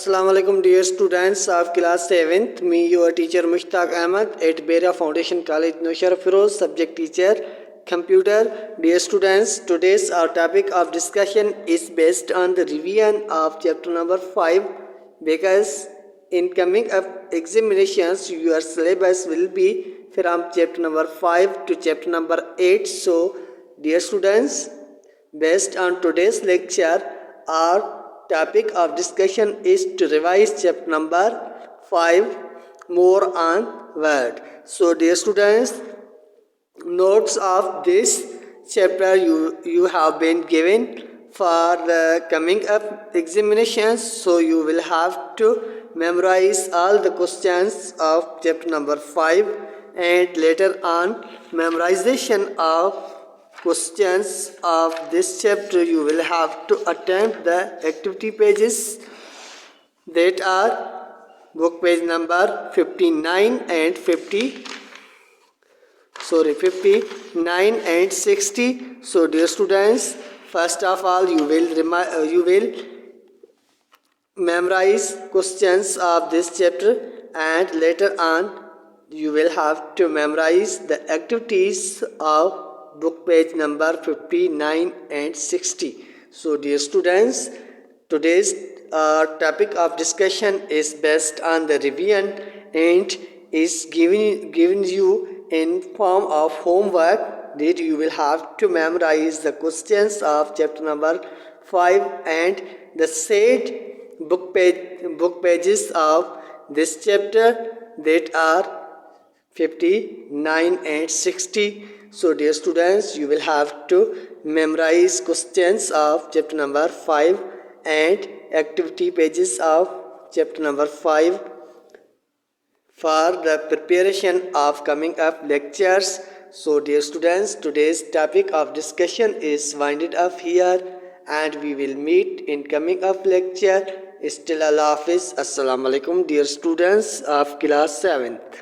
Assalamu alaikum dear students of class 7th. Me your teacher Mushtaq Ahmed at Bera Foundation College Noshar Firoz, subject teacher computer. Dear students, today's our topic of discussion is based on the revision of chapter number 5 because in coming up examinations your syllabus will be from chapter number 5 to chapter number 8. So dear students, based on today's lecture, our topic of discussion is to revise chapter number 5 more on word. So dear students, notes of this chapter you have been given for the coming up examinations. So you will have to memorize all the questions of chapter number 5 and later on memorization of questions of this chapter you will have to attempt the activity pages that are book page number 59 and 59 and 60. So dear students, first of all you will memorize questions of this chapter and later on you will have to memorize the activities of book page number 59 and 60. So dear students, today's topic of discussion is based on the revision and is given you in form of homework that you will have to memorize the questions of chapter number 5 and the said book pages of this chapter that are 59 and 60. So dear students, you will have to memorize questions of chapter number 5 and activity pages of chapter number 5 for the preparation of coming up lectures. So dear students, today's topic of discussion is winded up here and we will meet in coming up lecture. Still Allah Hafiz. Assalamu alaikum dear students of class 7th.